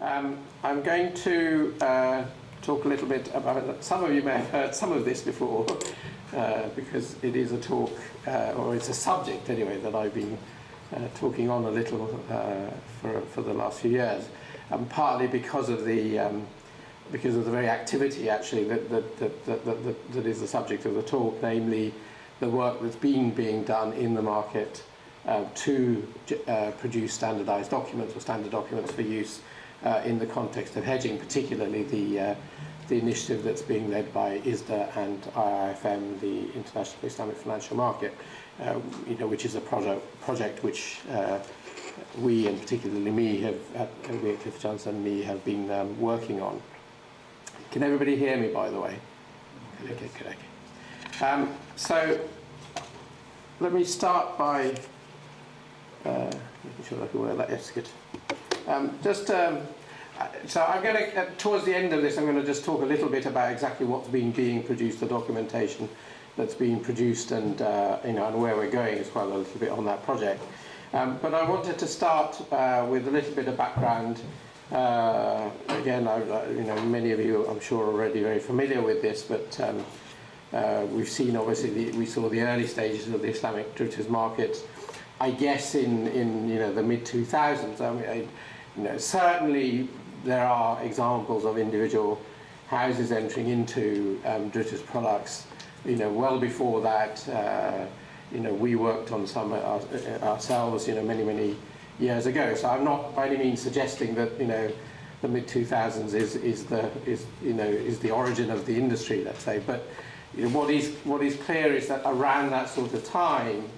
I'm going to talk a little bit about, some of you may have heard some of this before, because it is a talk, or it's a subject anyway, that I've been talking on a little for the last few years, and partly because of the very activity actually that is the subject of the talk, namely the work that's being done in the market to produce standardized documents or standard documents for use in the context of hedging, particularly the initiative that's being led by ISDA and IIFM, the International Islamic Financial Market, which is a project which we, and particularly me, we at Clifford Johnson and me, have been working on. Can everybody hear me, by the way? Okay. So let me start by making sure I can wear that. Yes, good. So I'm going to, towards the end of this, I'm going to just talk a little bit about exactly what's being produced, the documentation that's being produced, and and where we're going as well, a little bit on that project. But I wanted to start with a little bit of background. Again, many of you, I'm sure, are already very familiar with this, but we've seen, obviously, we saw the early stages of the Islamic derivatives market, I guess, in the mid-2000s. I mean, certainly there are examples of individual houses entering into derivatives products. Well before that, we worked on some ourselves, many years ago. So I'm not by any means suggesting that the mid-2000s is the origin of the industry, let's say. But what is clear is that around that sort of time,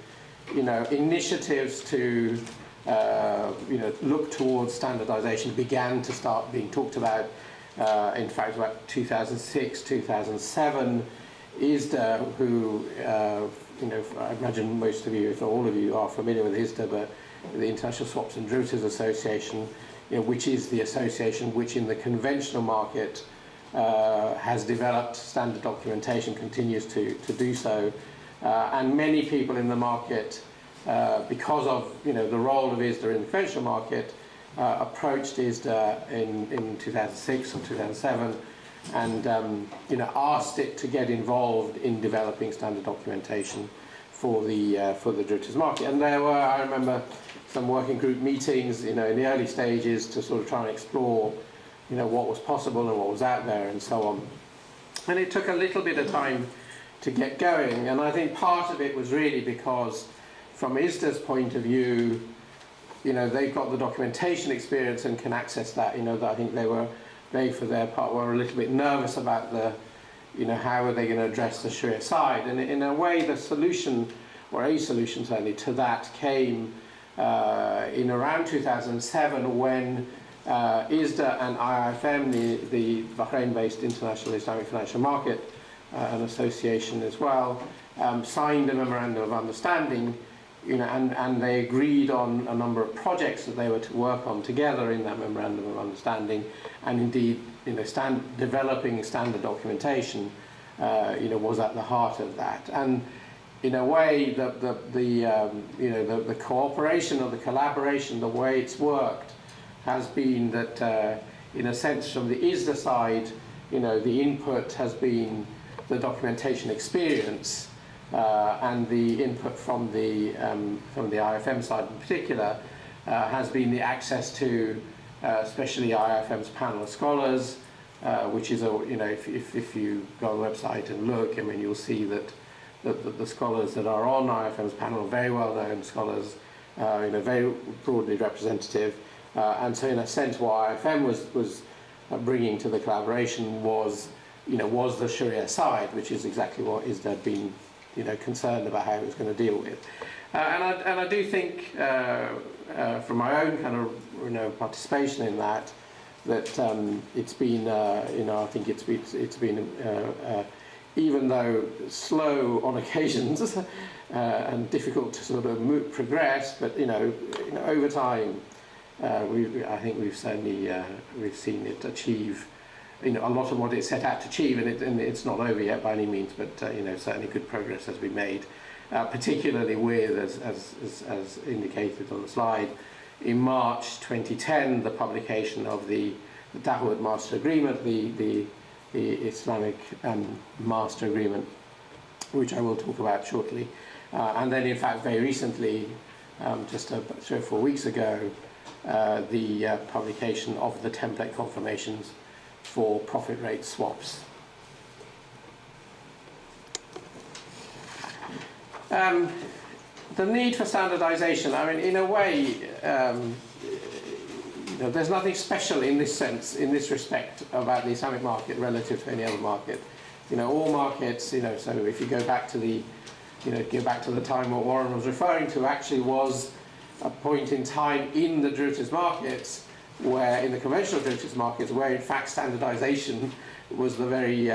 initiatives to look towards standardization began to start being talked about. In fact, about 2006, 2007, ISDA, who I imagine most of you, if not all of you, are familiar with ISDA, but the International Swaps and Derivatives Association, which is the association which in the conventional market has developed standard documentation, continues to do so, and many people in the market, because of the role of ISDA in the conventional market, approached ISDA in 2006 or 2007 and asked it to get involved in developing standard documentation for the derivatives market. And there were, I remember, some working group meetings in the early stages to sort of try and explore what was possible and what was out there and so on. And it took a little bit of time to get going, and I think part of it was really because, from ISDA's point of view, they've got the documentation experience and can access that. I think they for their part were a little bit nervous about how are they going to address the Sharia side. And in a way, the solution, or a solution certainly, to that came in around 2007 when ISDA and IIFM, the Bahrain-based International Islamic Financial Market, an association as well, signed a memorandum of understanding, and they agreed on a number of projects that they were to work on together in that memorandum of understanding, and indeed, developing standard documentation, was at the heart of that. And in a way, the cooperation or the collaboration, the way it's worked, has been that, in a sense, from the ISDA side, the input has been the documentation experience, and the input from the IFM side in particular has been the access to, especially IFM's panel of scholars, which is if you go on the website and look, you'll see that the scholars that are on IFM's panel are very well-known scholars, very broadly representative, and so in a sense, what IFM was bringing to the collaboration was the Sharia side, which is exactly what ISDA had been concerned about how it was going to deal with. And I do think, from my own kind of participation in that it's been I think it's been even though slow on occasions and difficult to sort of progress, but over time I think we've certainly we've seen it achieve a lot of what it set out to achieve, and it's not over yet by any means, but certainly good progress has been made, particularly with, as indicated on the slide, in March 2010 the publication of the Dawood Master Agreement, the Islamic Master Agreement, which I will talk about shortly. And then, in fact, very recently, just 3 or 4 weeks ago, the publication of the template confirmations for profit rate swaps. The need for standardization, I mean, in a way, there's nothing special in this sense, in this respect, about the Islamic market relative to any other market. All markets, so if you go back to the, the time what Warren was referring to, actually was a point in time in the derivatives markets, where, in the conventional derivatives markets, where in fact standardization was the very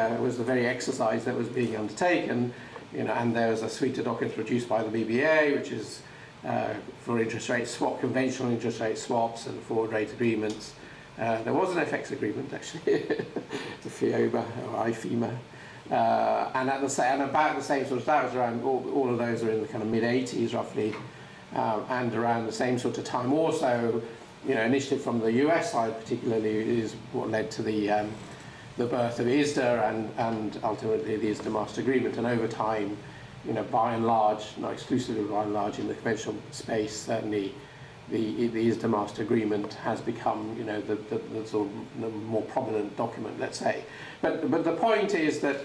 exercise that was being undertaken. And there was a suite of documents produced by the BBA, which is for interest rate swap, conventional interest rate swaps and forward rate agreements. There was an FX agreement, actually, the FIOMA or IFEMA. And about the same sort of, that was around, all of those are in the kind of mid-80s roughly, and around the same sort of time. Also, initiative from the US side particularly is what led to the birth of ISDA and ultimately the ISDA Master Agreement. And over time, by and large, not exclusively by and large in the conventional space, certainly the ISDA Master Agreement has become, the sort of the more prominent document, let's say. But the point is that,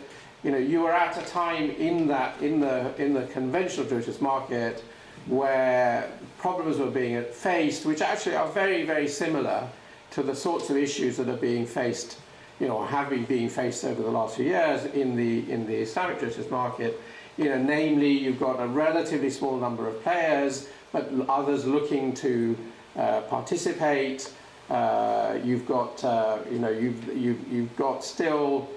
you were at a time in the conventional derivatives market where problems were being faced, which actually are very, very similar to the sorts of issues that are being faced, have been being faced over the last few years in the Islamic derivatives market. Namely, you've got a relatively small number of players, but others looking to participate. You've got, you've got still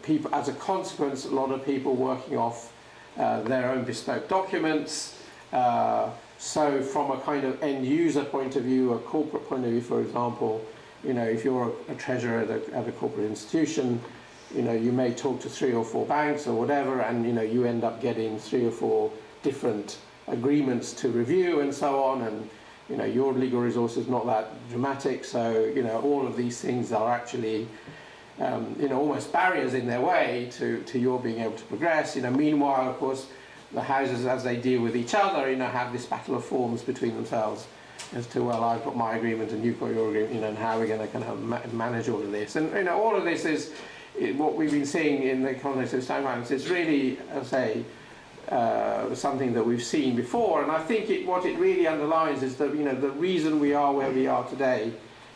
people, as a consequence, a lot of people working off their own bespoke documents. So from a kind of end user point of view, a corporate point of view, for example, if you're a treasurer at a corporate institution, you may talk to 3 or 4 banks or whatever, and you end up getting 3 or 4 different agreements to review and so on, and your legal resource is not that dramatic, so all of these things are actually almost barriers in their way to your being able to progress. Meanwhile, of course, the houses, as they deal with each other, have this battle of forms between themselves as to, well, I've got my agreement and you've got your agreement, and how we're going to kind of manage all of this. And all of this is what we've been seeing in the context of Islamic finance. It's really, as I say, something that we've seen before, and I think what it really underlines is that the reason we are where we are today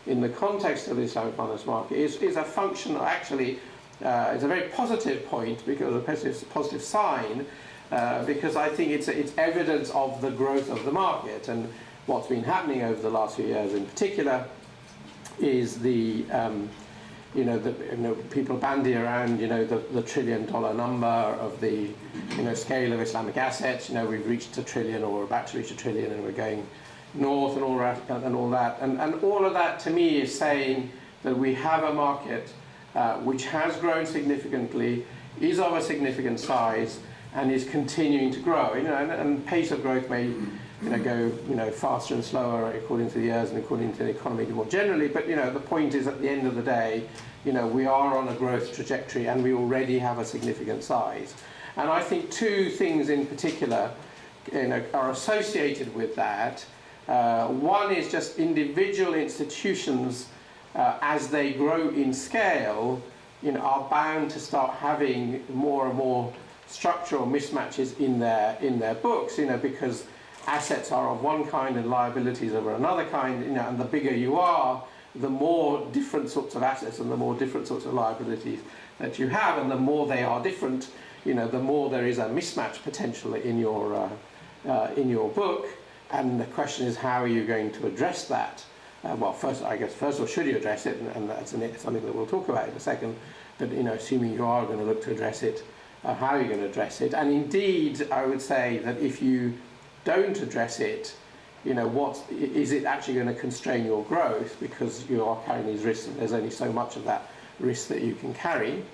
in the context of the Islamic finance market is a function, actually, it's a very positive point, because a positive sign, because I think it's evidence of the growth of the market. And what's been happening over the last few years in particular is people bandy around, the $1 trillion number of the, scale of Islamic assets. We've reached $1 trillion, or we're about to reach $1 trillion, and we're going north and all that. And all of that, to me, is saying that we have a market which has grown significantly, is of a significant size, and is continuing to grow. And pace of growth may go faster and slower according to the years and according to the economy more generally, but the point is, at the end of the day, we are on a growth trajectory, and we already have a significant size. And I think 2 things in particular are associated with that. One is just individual institutions, as they grow in scale, are bound to start having more and more structural mismatches in their books, because assets are of one kind and liabilities are of another kind, and the bigger you are, the more different sorts of assets and the more different sorts of liabilities that you have, and the more they are different, the more there is a mismatch potentially in your book. And the question is, how are you going to address that? Well, first of all, should you address it? And that's something that we'll talk about in a second. But assuming you are going to look to address it, how are you going to address it? And indeed, I would say that if you don't address it, is it actually going to constrain your growth, because you are carrying these risks, and there's only so much of that risk that you can carry.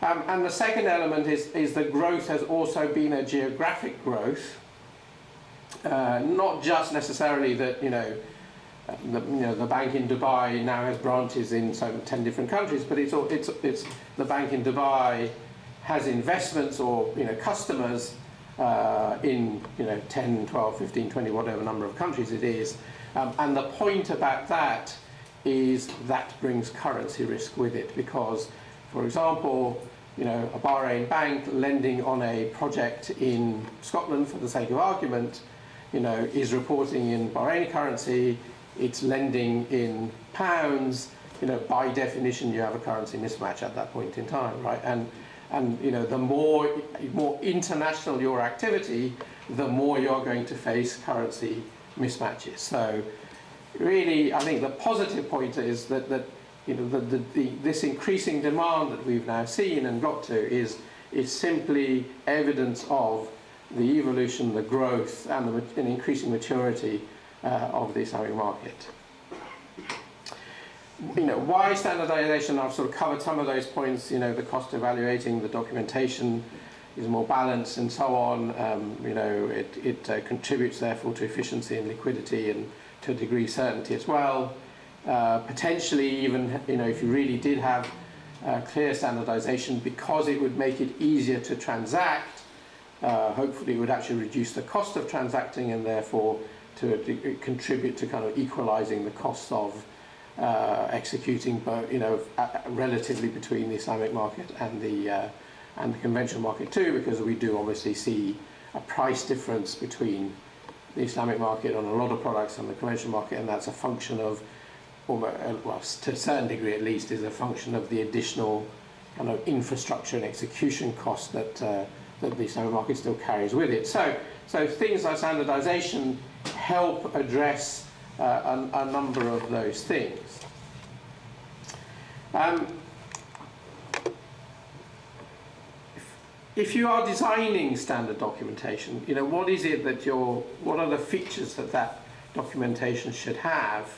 And the second element is the growth has also been a geographic growth. Not just necessarily that, the bank in Dubai now has branches in 10 different countries, but it's the bank in Dubai has investments or customers in 10, 12, 15, 20, whatever number of countries it is. And the point about that is that brings currency risk with it, because, for example, a Bahrain bank lending on a project in Scotland, for the sake of argument, is reporting in Bahraini currency, it's lending in pounds, by definition you have a currency mismatch at that point in time, right? And the more international your activity, the more you're going to face currency mismatches. So really, I think the positive point is that this increasing demand that we've now seen and got to is simply evidence of the evolution, the growth, and the increasing maturity of the Islamic market. Why standardization? I've sort of covered some of those points. The cost of evaluating the documentation is more balanced and so on. It contributes therefore to efficiency and liquidity, and to a degree certainty as well. Potentially even, if you really did have clear standardization, because it would make it easier to transact, hopefully it would actually reduce the cost of transacting, and therefore to contribute to kind of equalizing the costs of executing, relatively between the Islamic market and the conventional market too, because we do obviously see a price difference between the Islamic market on a lot of products and the conventional market, and that's a function of, well, to a certain degree at least, is a function of the additional kind of infrastructure and execution costs that the Islamic market still carries with it. So things like standardization help address a number of those things. If you are designing standard documentation, what is it that what are the features that documentation should have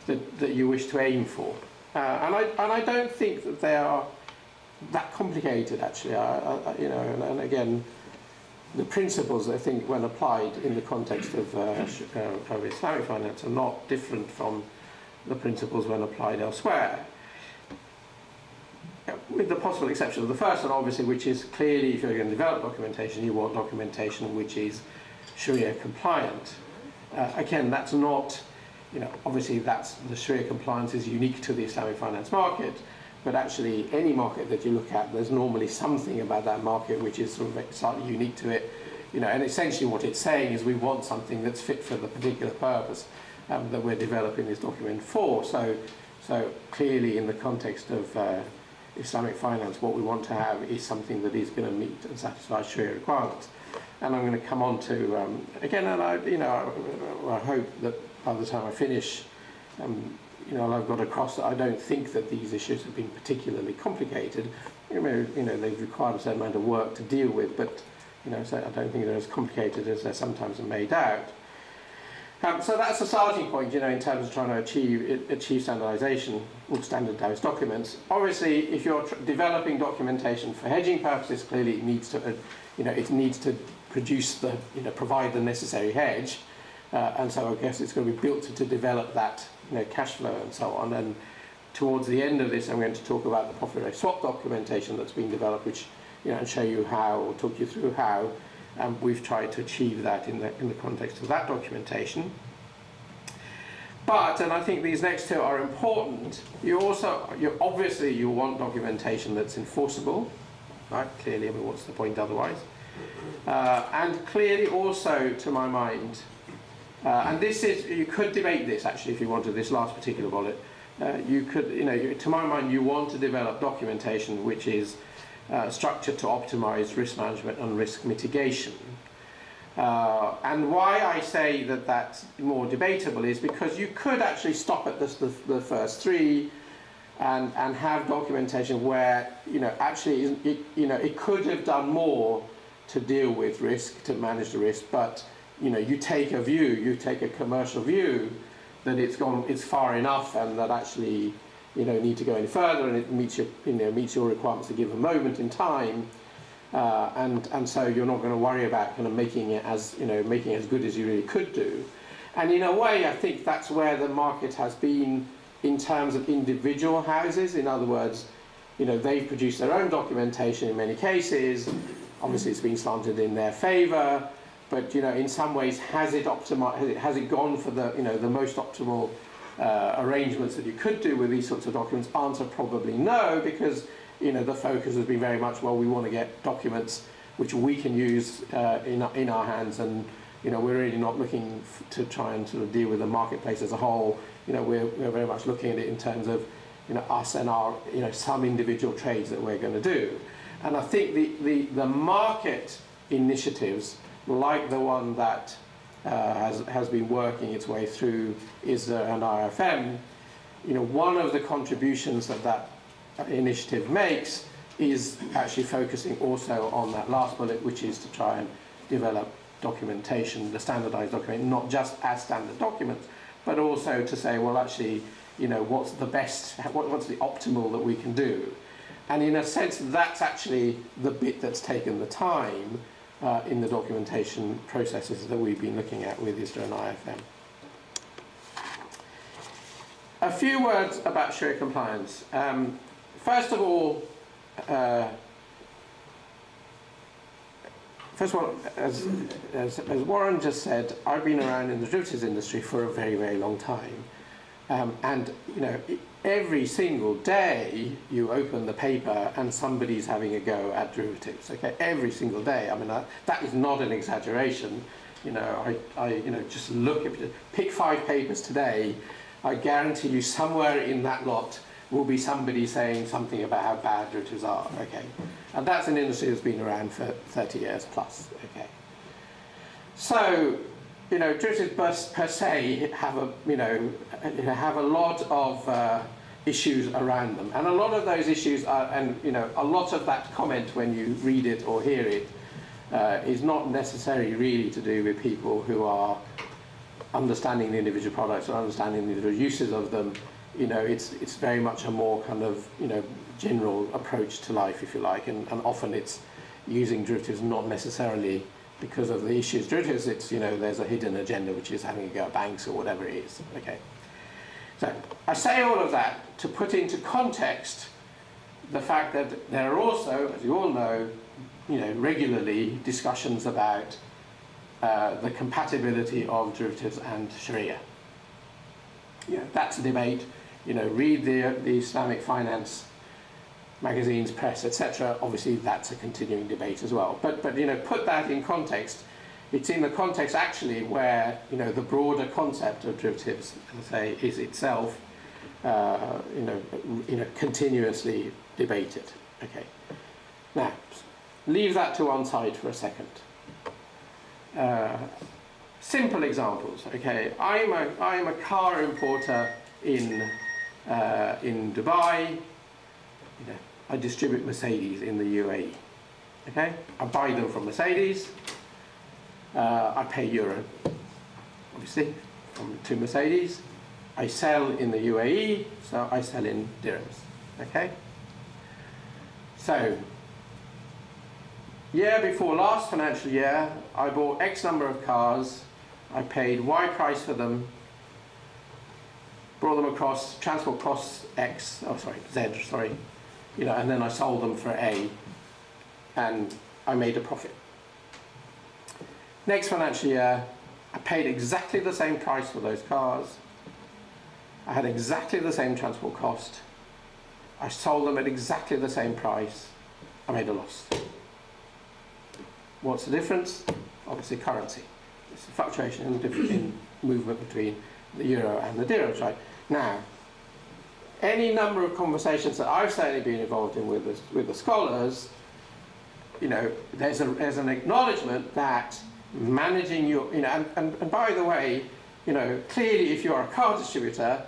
that you wish to aim for? And I don't think that they are that complicated, actually. And again, the principles, I think, when applied in the context of Islamic finance, are not different from the principles when applied elsewhere, with the possible exception of the first one, obviously, which is clearly, if you're going to develop documentation, you want documentation which is Sharia compliant. Again, that's not, obviously the Sharia compliance is unique to the Islamic finance market, but actually any market that you look at, there's normally something about that market which is sort of slightly unique to it. And essentially what it's saying is we want something that's fit for the particular purpose that we're developing this document for. So clearly in the context of Islamic finance, what we want to have is something that is going to meet and satisfy Sharia requirements. And I'm going to come on to, again, and I hope that by the time I finish, I've got across that I don't think that these issues have been particularly complicated. They've required a certain amount of work to deal with, but so I don't think they're as complicated as they sometimes are made out. So that's the starting point, in terms of trying to achieve standardization or standardized documents. Obviously, if you're developing documentation for hedging purposes, clearly it needs to produce provide the necessary hedge, and so I guess it's going to be built to develop that cash flow and so on. And towards the end of this, I'm going to talk about the profit rate swap documentation that's been developed, which and show you how, or talk you through how we've tried to achieve that in the context of that documentation. But, and I think these next two are important, you obviously want documentation that's enforceable, right? Clearly, what's the point otherwise? And clearly also, to my mind, and this is, you could debate this actually if you wanted, this last particular bullet, you could, to my mind, you want to develop documentation which is structured to optimize risk management and risk mitigation. And why I say that that's more debatable is because you could actually stop at the first three and have documentation where actually it could have done more to deal with risk, to manage the risk, but you take a commercial view that it's far enough, and that actually need to go any further, and it meets your requirements to give a moment in time. and so you're not going to worry about kind of making it as good as you really could do. And in a way, I think that's where the market has been in terms of individual houses. In other words, they've produced their own documentation in many cases. Obviously, it's been slanted in their favour, but in some ways, has it gone for the most optimal arrangements that you could do with these sorts of documents? Answer probably no, because the focus has been very much, well, we want to get documents which we can use in our hands, and we're really not looking to try and sort of deal with the marketplace as a whole. We're very much looking at it in terms of us and our some individual trades that we're going to do. And I think the market initiatives, like the one that has been working its way through ISDA and IFM, one of the contributions that initiative makes is actually focusing also on that last bullet, which is to try and develop documentation, the standardized document, not just as standard documents, but also to say, well, actually, what's the best, what's the optimal that we can do? And in a sense, that's actually the bit that's taken the time in the documentation processes that we've been looking at with ISDA and IFM. A few words about Sharia compliance. First of all, as Warren just said, I've been around in the derivatives industry for a very, very long time. And every single day you open the paper and somebody's having a go at derivatives. Okay, every single day. I mean, that is not an exaggeration. I just pick 5 papers today. I guarantee you somewhere in that lot will be somebody saying something about how bad derivatives are. Okay, and that's an industry that's been around for 30 years plus. Okay, so derivatives per se have a lot of issues around them, and a lot of those issues are, and a lot of that comment when you read it or hear it is not necessarily really to do with people who are understanding the individual products or understanding the individual uses of them. It's very much a more kind of general approach to life, if you like, and often it's using derivatives not necessarily because of the issues derivatives. It's there's a hidden agenda which is having a go at banks or whatever it is. Okay, so I say all of that to put into context the fact that there are also, as you all know, regularly discussions about the compatibility of derivatives and Sharia. That's a debate. Read the Islamic finance magazines, press, etc. Obviously, that's a continuing debate as well. But put that in context. It's in the context actually where the broader concept of derivatives, as I say, is itself continuously debated. Okay. Now, leave that to one side for a second. Simple examples. Okay, I'm a car importer in Dubai. I distribute Mercedes in the UAE. Okay, I buy them from Mercedes. I pay euro, obviously, to Mercedes. I sell in the UAE, so I sell in dirhams. Okay. So, year before last financial year, I bought X number of cars. I paid Y price for them, brought them across, transport costs X, Z, and then I sold them for A, and I made a profit. Next financial year, I paid exactly the same price for those cars. I had exactly the same transport cost. I sold them at exactly the same price. I made a loss. What's the difference? Obviously currency. It's a fluctuation in movement between the euro and the dirhams, right? Now, any number of conversations that I've certainly been involved in with the scholars, there's an acknowledgement that managing your, and by the way, clearly if you're a car distributor,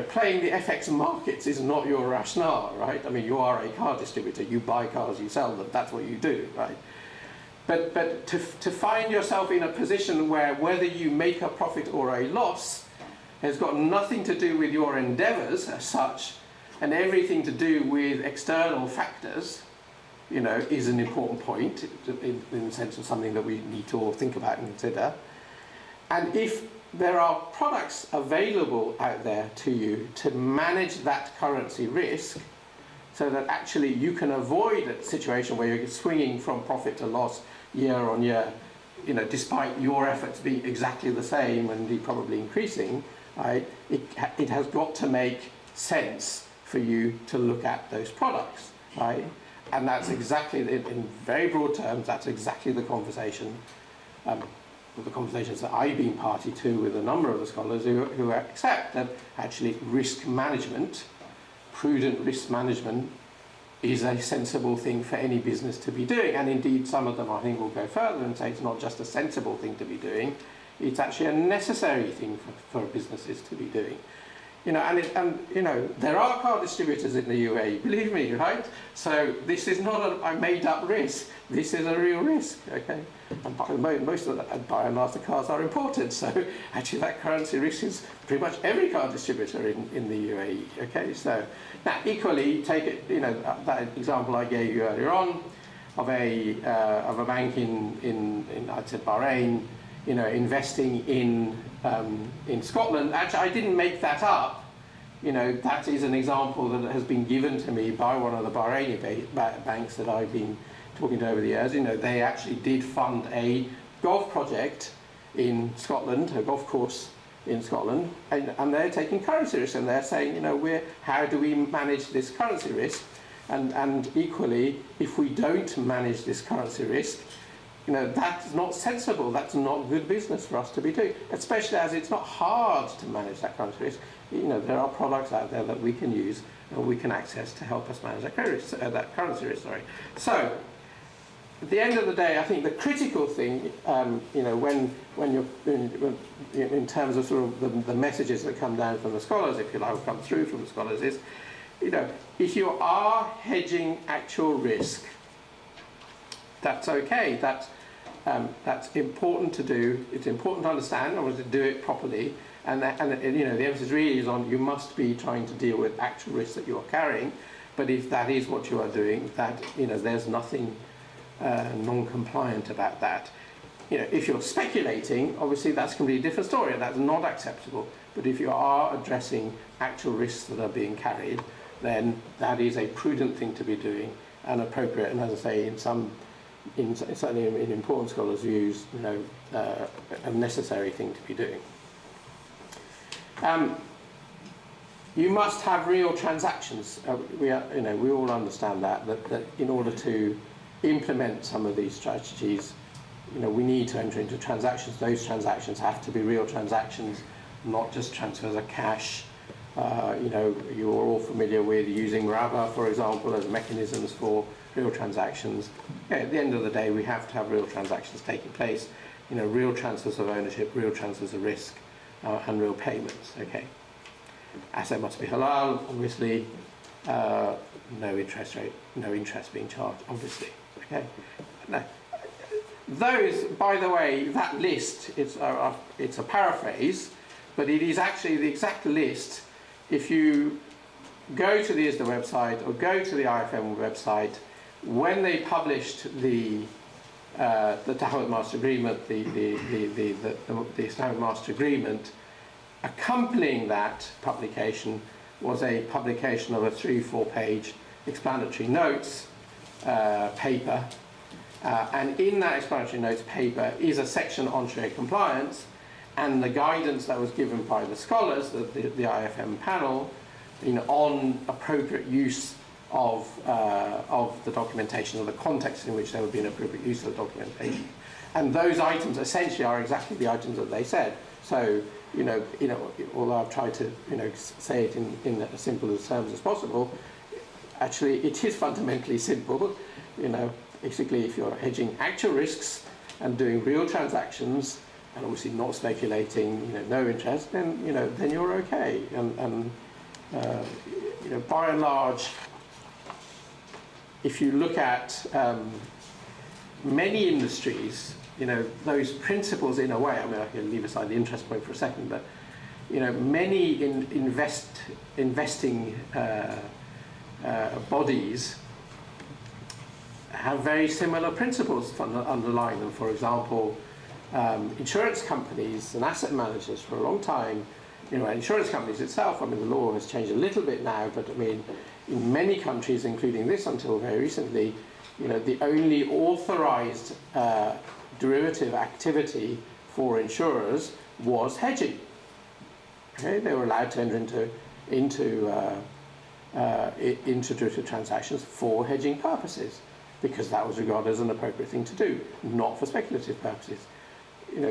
playing the FX markets is not your rationale, right? I mean, you are a car distributor. You buy cars, you sell them. That's what you do, right? But to find yourself in a position where whether you make a profit or a loss has got nothing to do with your endeavours as such, and everything to do with external factors, is an important point in the sense of something that we need to all think about and consider. And if there are products available out there to you to manage that currency risk, so that actually you can avoid a situation where you're swinging from profit to loss year on year, despite your efforts being exactly the same and indeed probably increasing, right? It has got to make sense for you to look at those products, right? And that's exactly, in very broad terms, that's exactly the conversation, the conversations that I've been party to with a number of the scholars who accept that actually risk management, prudent risk management, is a sensible thing for any business to be doing. And indeed, some of them, I think, will go further and say it's not just a sensible thing to be doing, it's actually a necessary thing for businesses to be doing. There are car distributors in the UAE, believe me, right? So this is not a made-up risk. This is a real risk, okay? And most of the, by and large, the cars are imported. So actually, that currency risk is pretty much every car distributor in the UAE, okay? So now, equally, take it, that example I gave you earlier on of a bank in I'd say Bahrain, investing in Scotland. Actually, I didn't make that up. That is an example that has been given to me by one of the Bahraini banks that I've been talking to over the years. They actually did fund a golf project in Scotland, a golf course in Scotland, and they're taking currency risk, and they're saying, how do we manage this currency risk? And equally, if we don't manage this currency risk, that's not sensible, that's not good business for us to be doing, especially as it's not hard to manage that currency risk. There are products out there that we can use and we can access to help us manage that currency risk. So, at the end of the day, I think the critical thing, when you're in terms of sort of the messages that come down from the scholars, if you like, come through from the scholars, is, if you are hedging actual risk, that's okay. That's important to do. It's important to understand and to do it properly. And the emphasis really is on you must be trying to deal with actual risks that you are carrying. But if that is what you are doing, that there's nothing non-compliant about that. If you're speculating, obviously that's a completely different story, and that's not acceptable. But if you are addressing actual risks that are being carried, then that is a prudent thing to be doing and appropriate. And as I say, certainly in important scholars' views, a necessary thing to be doing. You must have real transactions. We all understand that in order to implement some of these strategies, we need to enter into transactions. Those transactions have to be real transactions, not just transfers of cash. You're all familiar with using RABA, for example, as mechanisms for real transactions. At the end of the day, we have to have real transactions taking place, real transfers of ownership, real transfers of risk, and real payments, okay? Asset must be halal, obviously, no interest rate, no interest being charged, obviously, okay? Now, those, by the way, that list, it's a paraphrase, but it is actually the exact list. If you go to the ISDA website or go to the IFM website, when they published the Tahawut Master Agreement, the Islamic Master Agreement, accompanying that publication was a publication of a 3-4 page explanatory notes paper, and in that explanatory notes paper is a section on Sharia compliance, and the guidance that was given by the scholars, the IFM panel, on appropriate use of the documentation, or the context in which there would be an appropriate use of the documentation. And those items essentially are exactly the items that they said. So, although I've tried to, say it in as simple as terms as possible, actually it is fundamentally simple. Basically, if you're hedging actual risks and doing real transactions, and obviously not speculating, no interest, then then you're okay. And by and large, if you look at many industries, those principles in a way, I can leave aside the interest point for a second, but many investing bodies have very similar principles underlying them. For example, insurance companies and asset managers for a long time, insurance companies itself, I mean, the law has changed a little bit now, but I mean, in many countries, including this until very recently, the only authorized derivative activity for insurers was hedging. Okay, they were allowed to enter into derivative transactions for hedging purposes, because that was regarded as an appropriate thing to do, not for speculative purposes.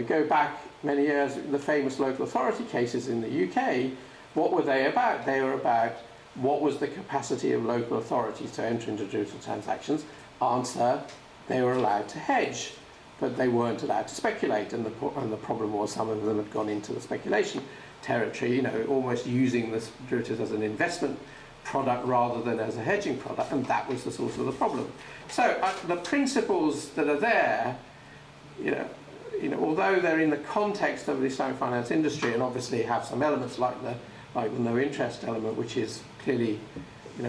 Go back many years, the famous local authority cases in the UK, what were they about? They were about what was the capacity of local authorities to enter into derivative transactions. Answer, they were allowed to hedge, but they weren't allowed to speculate, and the problem was some of them had gone into the speculation territory, almost using this derivatives as an investment product rather than as a hedging product, and that was the source of the problem. So the principles that are there, although they're in the context of the Islamic finance industry, and obviously have some elements like the no interest element, which is clearly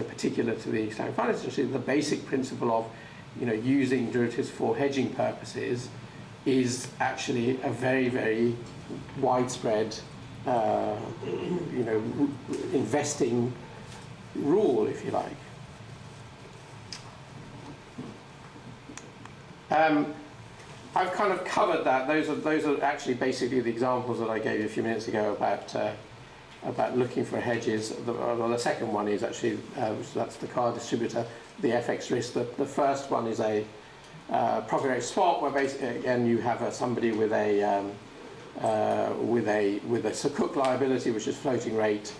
particular to the Islamic finance industry, the basic principle of using derivatives for hedging purposes is actually a very, very widespread investing rule, if you like. I've kind of covered that. Those are actually basically the examples that I gave you a few minutes ago about looking for hedges. The second one is actually that's the car distributor, the FX risk. The first one is a profit rate swap, where basically again you have somebody with a sukuk liability, which is floating rate,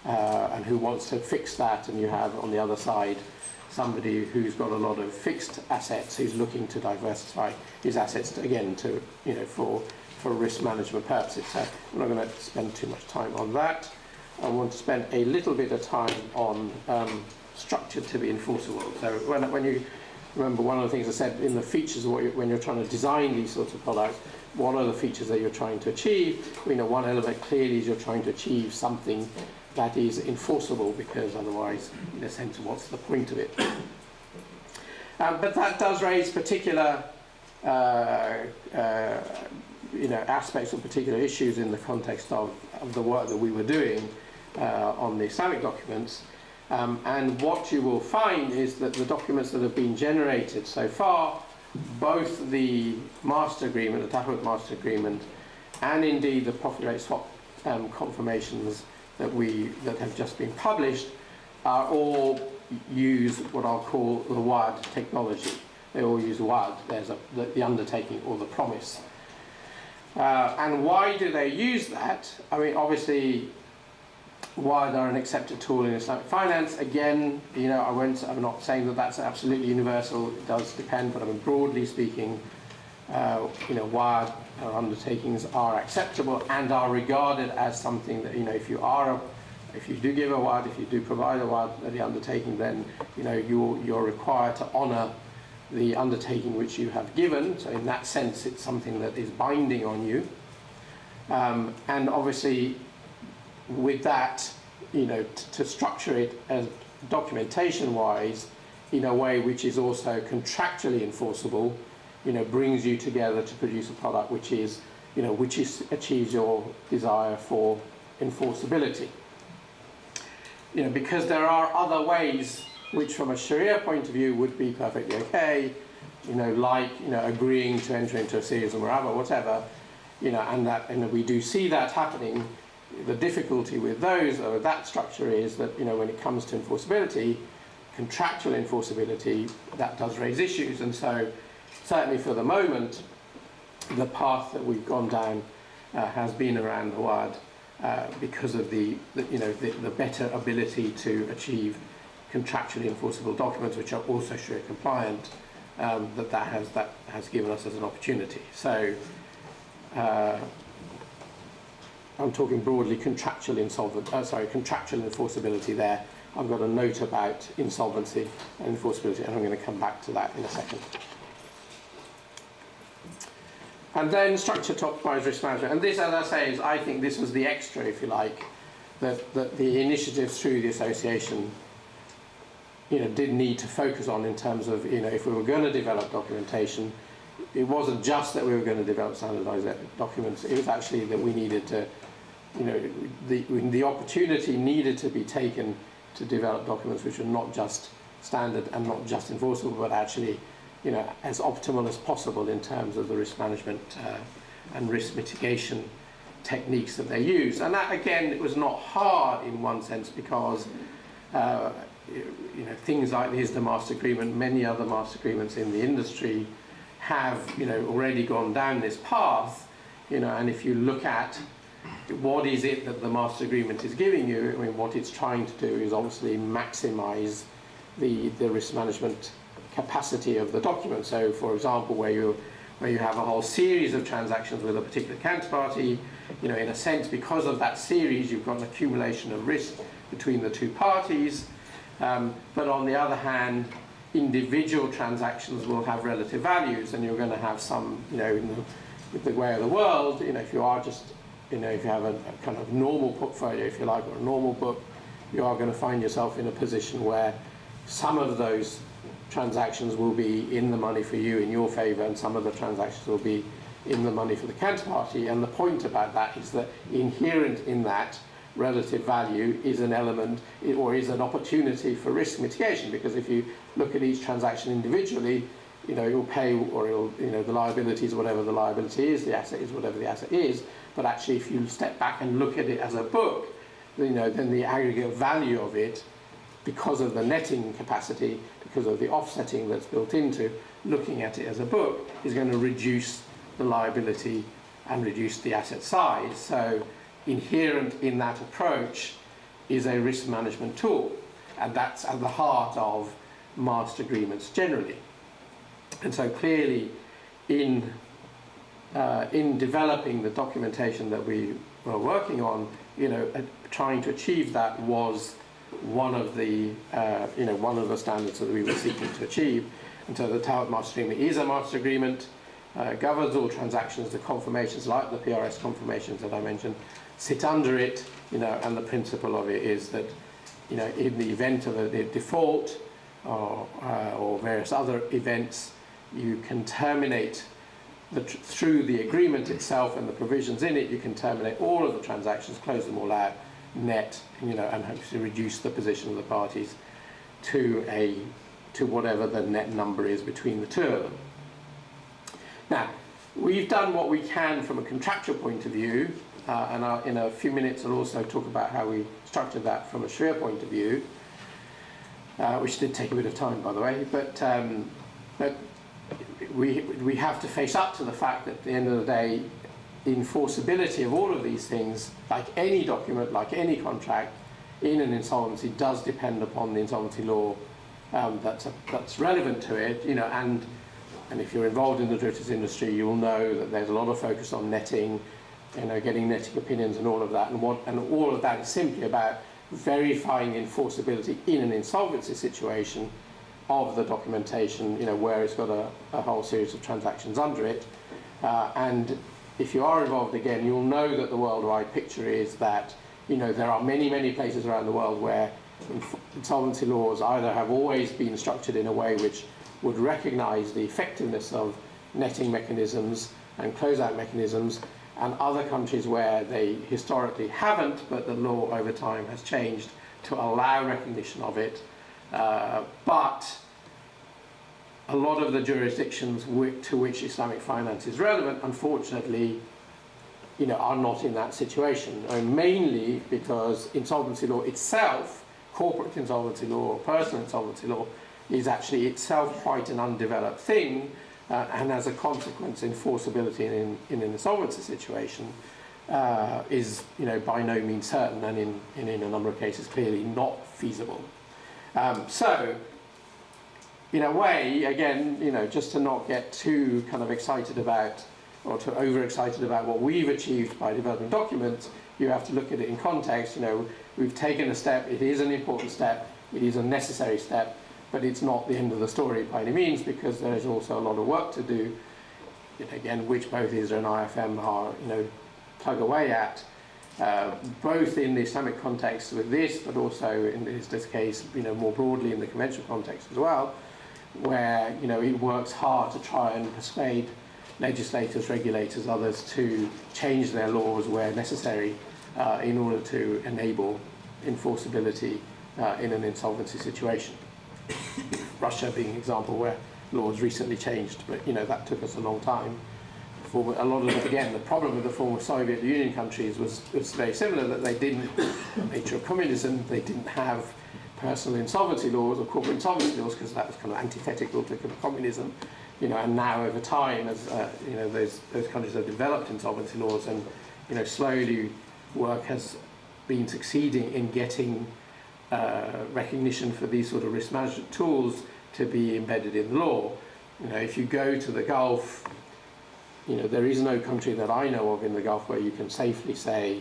and who wants to fix that, and you have on the other side somebody who's got a lot of fixed assets, who's looking to diversify his assets for risk management purposes. So I'm not going to spend too much time on that. I want to spend a little bit of time on structure to be enforceable. So when you remember, one of the things I said in the features of when you're trying to design these sorts of products, what are the features that you're trying to achieve? One element clearly is you're trying to achieve something that is enforceable, because otherwise, in a sense, what's the point of it? But that does raise particular aspects or particular issues in the context of the work that we were doing on the Islamic documents. And what you will find is that the documents that have been generated so far, both the master agreement, the Tahawut master agreement, and indeed the profit rate swap confirmations that have just been published, are all use what I'll call the WAD technology. They all use WAD. There's the undertaking or the promise. And why do they use that? I mean, obviously, WAD are an accepted tool in Islamic finance. Again, I'm not saying that that's absolutely universal. It does depend, but I mean, broadly speaking, WAD undertakings are acceptable and are regarded as something that, if you do give a WAD, if you do provide a WAD at the undertaking, then you're required to honour the undertaking which you have given. So in that sense, it's something that is binding on you. And obviously, with that, to structure it as documentation-wise in a way which is also contractually enforceable, brings you together to produce a product which achieves your desire for enforceability. Because there are other ways which, from a Sharia point of view, would be perfectly okay, like agreeing to enter into a series of muraba, whatever, and we do see that happening. The difficulty with those, or that structure, is that when it comes to enforceability, contractual enforceability, that does raise issues, and so certainly for the moment, the path that we've gone down has been around the WAD because of the better ability to achieve contractually enforceable documents, which are also Sharia compliant. That has given us as an opportunity. So I'm talking broadly contractual enforceability there. I've got a note about insolvency and enforceability, and I'm going to come back to that in a second. And then structure to optimise risk management. And this, as I say, I think this was the extra, if you like, that the initiatives through the association, did need to focus on in terms of, if we were going to develop documentation, it wasn't just that we were going to develop standardized documents, it was actually that we needed to, the opportunity needed to be taken to develop documents which were not just standard and not just enforceable, but actually, as optimal as possible in terms of the risk management and risk mitigation techniques that they use. And that, again, it was not hard in one sense because things like the ISDA master agreement, many other master agreements in the industry have already gone down this path, and if you look at what is it that the master agreement is giving you, what it's trying to do is obviously maximize the risk management capacity of the document. So, for example, where you have a whole series of transactions with a particular counterparty, in a sense, because of that series, you've got an accumulation of risk between the two parties. But on the other hand, individual transactions will have relative values, and you're going to have some, with the way of the world, if you are just, if you have a kind of normal portfolio, if you like, or a normal book, you are going to find yourself in a position where some of those transactions will be in the money for you in your favor, and some of the transactions will be in the money for the counterparty. And the point about that is that inherent in that relative value is an element or is an opportunity for risk mitigation, because if you look at each transaction individually, you'll pay, or the liability is whatever the liability is, the asset is whatever the asset is. But actually, if you step back and look at it as a book, then the aggregate value of it, because of the netting capacity, because of the offsetting that's built into looking at it as a book, is going to reduce the liability and reduce the asset size. So inherent in that approach is a risk management tool, and that's at the heart of master agreements generally. And so clearly in developing the documentation that we were working on, trying to achieve that was one of the standards that we were seeking to achieve. And so the Tawhid Master Agreement is a master agreement, governs all transactions. The confirmations, like the PRS confirmations that I mentioned, sit under it, and the principle of it is that, in the event of a default or various other events, you can terminate through the agreement itself and the provisions in it, you can terminate all of the transactions, close them all out, net, and hopefully reduce the position of the parties to whatever the net number is between the two of them. Now, we've done what we can from a contractual point of view, and in a few minutes I'll also talk about how we structured that from a Sharia point of view, which did take a bit of time, by the way, but we have to face up to the fact that at the end of the day, the enforceability of all of these things, like any document, like any contract in an insolvency, does depend upon the insolvency law that's relevant to it, and if you're involved in the derivatives industry, you will know that there's a lot of focus on netting, getting netting opinions and all of that, and all of that is simply about verifying the enforceability in an insolvency situation of the documentation, where it's got a whole series of transactions under it. And if you are involved, again, you'll know that the worldwide picture is that, there are many, many places around the world where insolvency laws either have always been structured in a way which would recognize the effectiveness of netting mechanisms and closeout mechanisms, and other countries where they historically haven't, but the law over time has changed to allow recognition of it. But a lot of the jurisdictions to which Islamic finance is relevant, unfortunately, are not in that situation. And mainly because insolvency law itself, corporate insolvency law or personal insolvency law, is actually itself quite an undeveloped thing, and as a consequence, enforceability in an insolvency situation is by no means certain, and in a number of cases clearly not feasible. So, in a way, again, just to not get too kind of excited about, or too overexcited about what we've achieved by developing documents, you have to look at it in context. We've taken a step, it is an important step, it is a necessary step, but it's not the end of the story by any means, because there is also a lot of work to do, again, which both ISDA and IFM are, plug away at. both in the Islamic context with this, but also in this case, more broadly in the conventional context as well, where it works hard to try and persuade legislators, regulators, others to change their laws where necessary in order to enable enforceability in an insolvency situation. Russia being an example where laws recently changed, but that took us a long time. A lot of the problem with the former Soviet Union countries was very similar, that they didn't, the nature of communism, they didn't have personal insolvency laws or corporate insolvency laws, because that was kind of antithetical to communism. And now over time, as those countries have developed insolvency laws, and slowly work has been succeeding in getting recognition for these sort of risk management tools to be embedded in the law. If you go to the Gulf, there is no country that I know of in the Gulf where you can safely say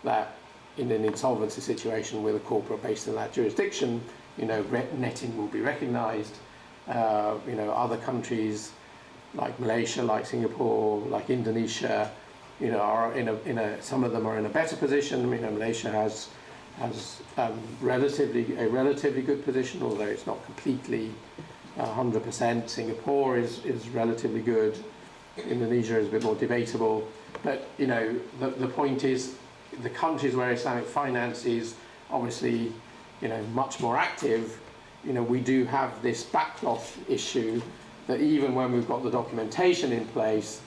that in an insolvency situation with a corporate based in that jurisdiction, netting will be recognised. Other countries like Malaysia, like Singapore, like Indonesia, are some of them are in a better position. Malaysia has a relatively good position, although it's not completely 100%. Singapore is relatively good. Indonesia is a bit more debatable. But the point is, the countries where Islamic finance is obviously much more active, we do have this backlog issue that even when we've got the documentation in place,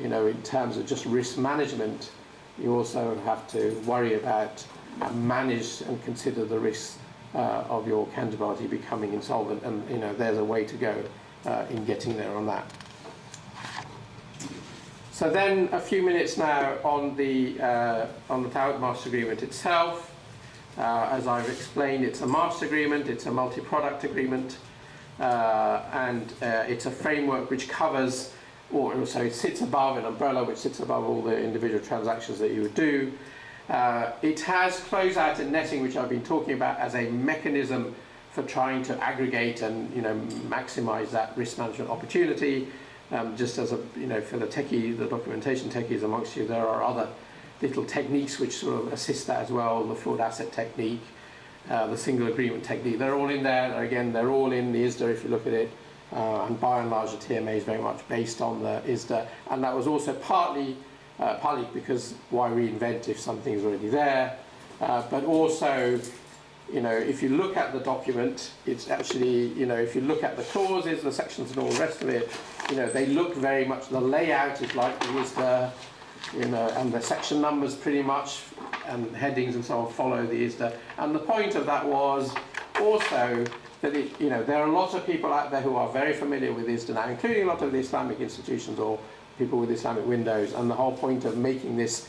in terms of just risk management, you also have to worry about and manage and consider the risks of your counterparty becoming insolvent, and there's a way to go in getting there on that. So then a few minutes now on the Tawhid Master Agreement itself. As I've explained, it's a master agreement, it's a multi-product agreement, and it's a framework which covers, so it sits above an umbrella which sits above all the individual transactions that you would do. It has closeout and netting, which I've been talking about, as a mechanism for trying to aggregate and maximize that risk management opportunity. Just as for the techie, the documentation techies amongst you, there are other little techniques which sort of assist that as well. The fraud asset technique, the single agreement technique, they're all in there. Again, they're all in the ISDA if you look at it. And by and large, the TMA is very much based on the ISDA. And that was also partly because why reinvent if something's already there? But also, if you look at the document, it's actually, if you look at the clauses, the sections and all the rest of it, they look very much, the layout is like the ISDA, and the section numbers pretty much, and headings and so on follow the ISDA. And the point of that was also that there are a lot of people out there who are very familiar with ISDA now, including a lot of the Islamic institutions or people with Islamic windows, and the whole point of making this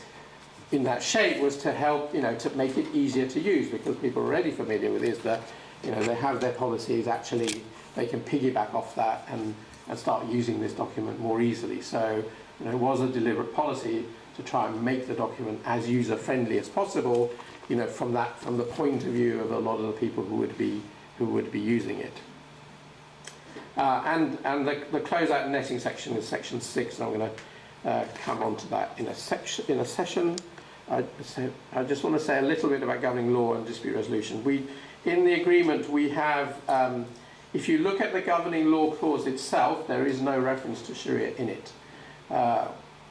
in that shape was to help, to make it easier to use, because people are already familiar with ISDA. They have their policies, actually they can piggyback off that and start using this document more easily. So it was a deliberate policy to try and make the document as user-friendly as possible, from the point of view of a lot of the people who would be using it. And the closeout and netting section is section 6, and I'm going to come on to that in a session. I just want to say a little bit about governing law and dispute resolution. In the agreement we have, if you look at the governing law clause itself, there is no reference to Sharia in it.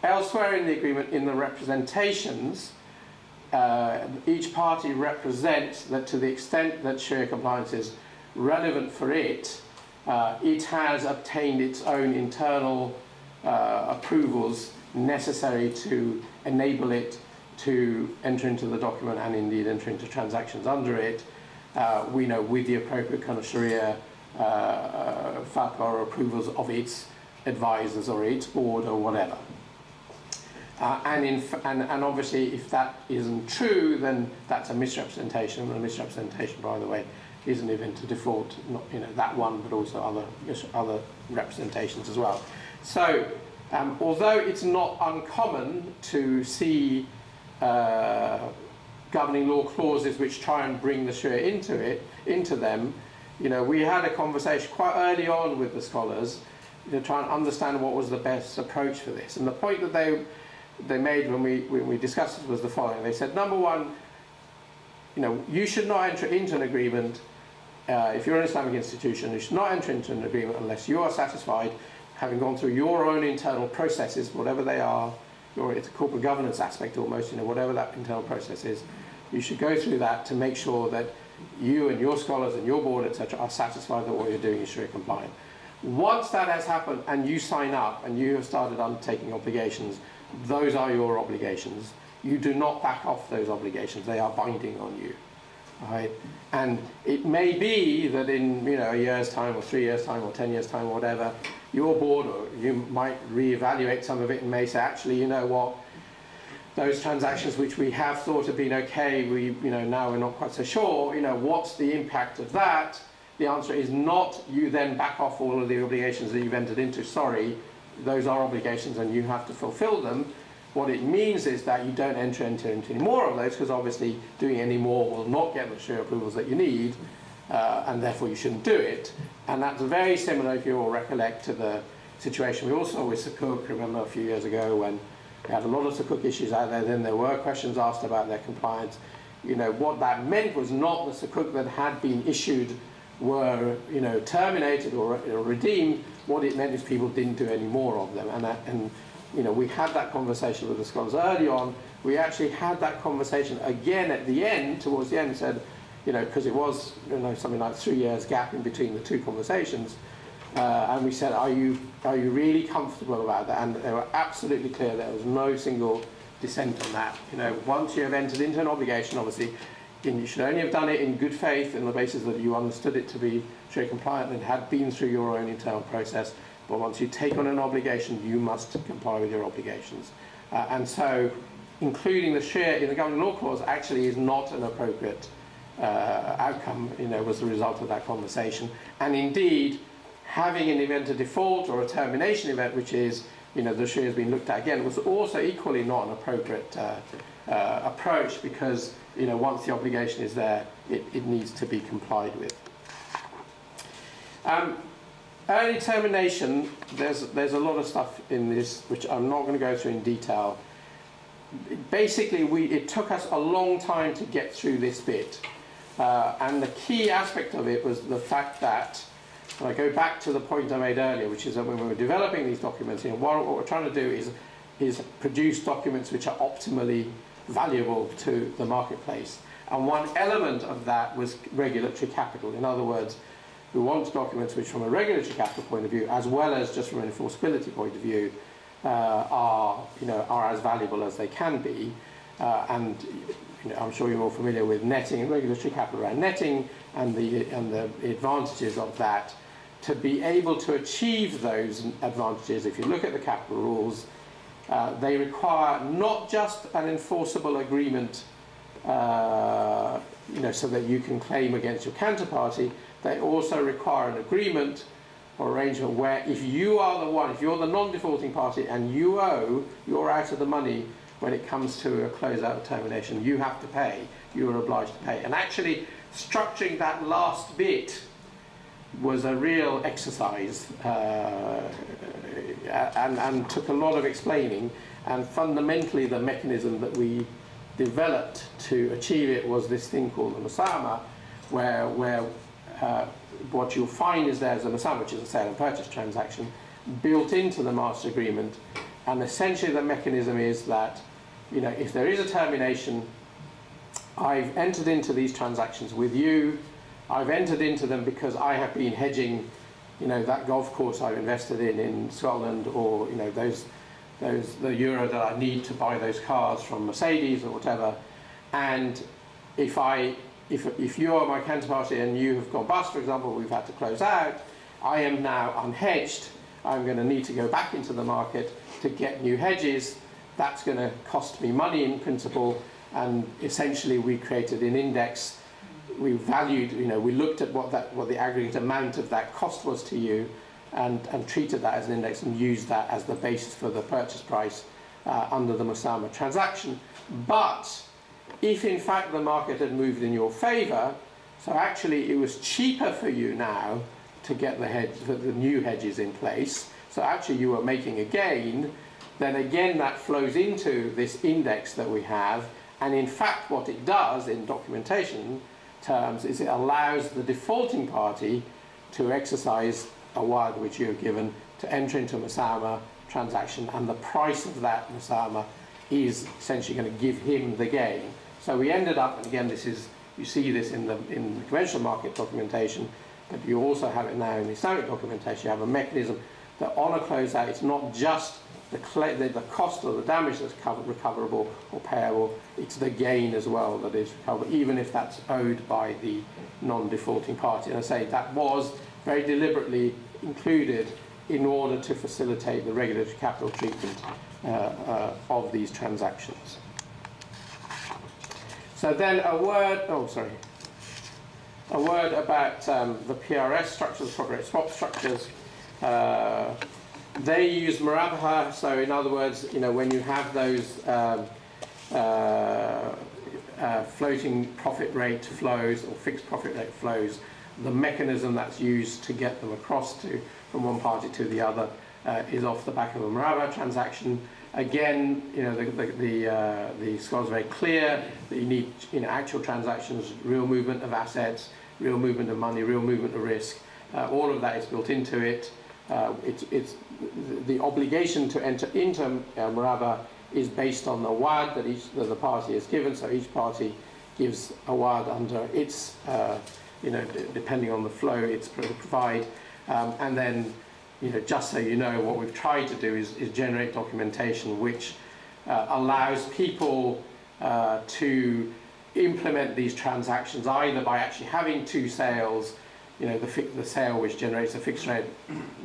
Elsewhere in the agreement, in the representations, each party represents that to the extent that Sharia compliance is relevant for it, it has obtained its own internal approvals necessary to enable it to enter into the document and indeed enter into transactions under it. We know with the appropriate kind of Sharia fatwa or approvals of its advisors or its board or whatever. And obviously, if that isn't true, then that's a misrepresentation. And a misrepresentation, by the way, is an event to default, not that one, but also other representations as well. So, although it's not uncommon to see governing law clauses which try and bring the Sharia into them, we had a conversation quite early on with the scholars to try and understand what was the best approach for this. And the point that they made when we discussed it was the following. They said, number one, you should not enter into an agreement, if you're an Islamic institution, you should not enter into an agreement unless you are satisfied, having gone through your own internal processes, whatever they are, it's a corporate governance aspect almost, whatever that internal process is, you should go through that to make sure that you and your scholars and your board, etc., are satisfied that what you're doing is Sharia compliant. Once that has happened and you sign up and you have started undertaking obligations, those are your obligations. You do not back off those obligations. They are binding on you. Right? And it may be that in a year's time or 3 years' time or 10 years' time or whatever, your board, or you might reevaluate some of it and may say, actually, you know what, those transactions which we have thought have been okay, now we're not quite so sure, what's the impact of that? The answer is not you then back off all of the obligations that you've entered into. Sorry, those are obligations and you have to fulfill them. What it means is that you don't enter into any more of those, because obviously doing any more will not get the Sharia approvals that you need, and therefore you shouldn't do it. And that's very similar, if you all recollect, to the situation we also saw with Sukuk. Remember a few years ago when we had a lot of Sukuk issues out there, then there were questions asked about their compliance. What that meant was not the Sukuk that had been issued were terminated or redeemed. What it meant is people didn't do any more of them, and we had that conversation with the scholars early on. We actually had that conversation again at the end, towards the end, said, because it was something like 3 years gap in between the two conversations, and we said, are you really comfortable about that? And they were absolutely clear. There was no single dissent on that. Once you have entered into an obligation, obviously, you should only have done it in good faith on the basis that you understood it to be Sharia compliant and had been through your own internal process. But once you take on an obligation, you must comply with your obligations. And so including the Sharia in the governing law clause actually is not an appropriate outcome, was the result of that conversation. And indeed, having an event of default or a termination event, which is, the Sharia has been looked at again, was also equally not an appropriate approach, because, once the obligation is there, it needs to be complied with. Early termination, there's a lot of stuff in this which I'm not going to go through in detail. Basically, it took us a long time to get through this bit. And the key aspect of it was the fact that, and I go back to the point I made earlier, which is that when we were developing these documents, what we're trying to do is produce documents which are optimally valuable to the marketplace. And one element of that was regulatory capital. In other words, we want documents which, from a regulatory capital point of view, as well as just from an enforceability point of view, are as valuable as they can be. And I'm sure you're all familiar with netting and regulatory capital around netting and the advantages of that. To be able to achieve those advantages, if you look at the capital rules, they require not just an enforceable agreement, so that you can claim against your counterparty. They also require an agreement or arrangement where if you are the one, if you're the non-defaulting party and you're out of the money when it comes to a closeout termination, you have to pay, you are obliged to pay. And actually structuring that last bit was a real exercise and took a lot of explaining, and fundamentally the mechanism that we developed to achieve it was this thing called the Musama, where what you'll find is there's a Musama, which is a sale and purchase transaction, built into the master agreement. And essentially the mechanism is that, if there is a termination, I've entered into these transactions with you, I've entered into them because I have been hedging, that golf course I've invested in Scotland, or, the euro that I need to buy those cars from Mercedes or whatever. And if you are my counterparty and you have gone bust, for example, we've had to close out, I am now unhedged. I'm going to need to go back into the market to get new hedges. That's going to cost me money in principle. And essentially we created an index. We valued, we looked at what the aggregate amount of that cost was to you, and treated that as an index and used that as the basis for the purchase price under the Musama transaction. But if in fact the market had moved in your favour, so actually it was cheaper for you now to get the new hedges in place, so actually you were making a gain, then again that flows into this index that we have, and in fact what it does in documentation terms is it allows the defaulting party to exercise a wad which you have given to enter into a Musama transaction, and the price of that Musama is essentially going to give him the gain. So we ended up, and again this is, you see this in the conventional market documentation, but you also have it now in the Islamic documentation. You have a mechanism that on a closeout, it's not just the cost of the damage that's recoverable or payable, it's the gain as well that is recoverable, even if that's owed by the non-defaulting party. And I say that was very deliberately included in order to facilitate the regulatory capital treatment of these transactions. So then a word about the PRS structures, property rate swap structures. They use Murabaha, so in other words, when you have those floating profit rate flows or fixed profit rate flows, the mechanism that's used to get them across from one party to the other is off the back of a Murabaha transaction. Again, the scholars are very clear that you need actual transactions, real movement of assets, real movement of money, real movement of risk. All of that is built into it. It's the obligation to enter into Murabaha is based on the wad that the party is given. So each party gives a wad under its, depending on the flow it's provide, and then. Just so you know, what we've tried to do is generate documentation which allows people to implement these transactions either by actually having two sales, the sale which generates a fixed rate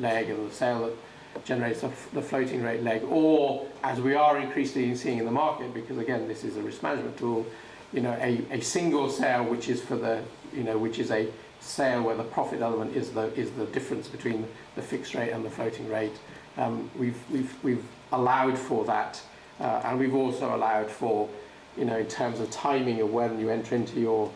leg and the sale that generates the floating rate leg, or as we are increasingly seeing in the market, because again this is a risk management tool, a single sale which is for the, which is a sale where the profit element is the difference between the fixed rate and the floating rate. We've allowed for that, and we've also allowed for, in terms of timing of when you enter into your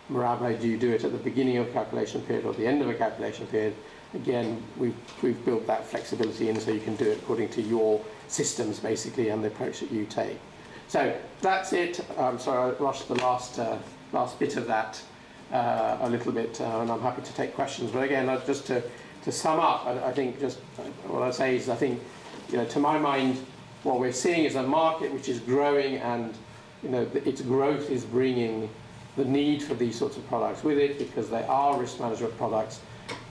Murabaha, do you do it at the beginning of a calculation period or the end of a calculation period? Again, we've built that flexibility in so you can do it according to your systems basically and the approach that you take. So that's it. Sorry, I rushed the last bit of that a little bit, and I'm happy to take questions. But again, just to sum up, I think just what I say is I think, to my mind, what we're seeing is a market which is growing, and its growth is bringing the need for these sorts of products with it because they are risk management products.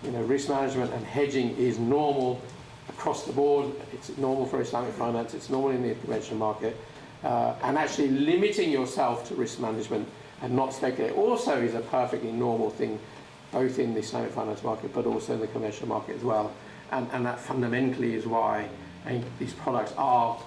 Risk management and hedging is normal across the board. It's normal for Islamic finance. It's normal in the conventional market, and actually limiting yourself to risk management and not speculate also is a perfectly normal thing, both in the Islamic finance market but also in the commercial market as well. And that fundamentally is why I think these products are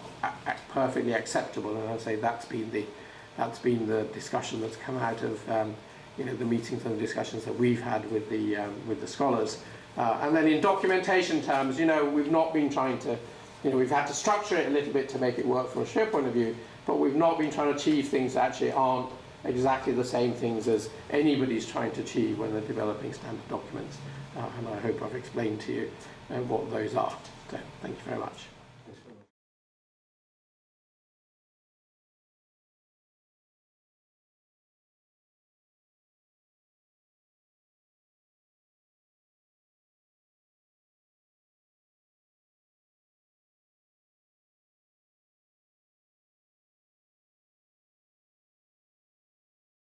perfectly acceptable. And I'd say that's been the discussion that's come out of the meetings and the discussions that we've had with the scholars. And then in documentation terms, we've not been trying to, we've had to structure it a little bit to make it work from a share point of view, but we've not been trying to achieve things that actually aren't exactly the same things as anybody's trying to achieve when they're developing standard documents. And I hope I've explained to you what those are. So thank you very much.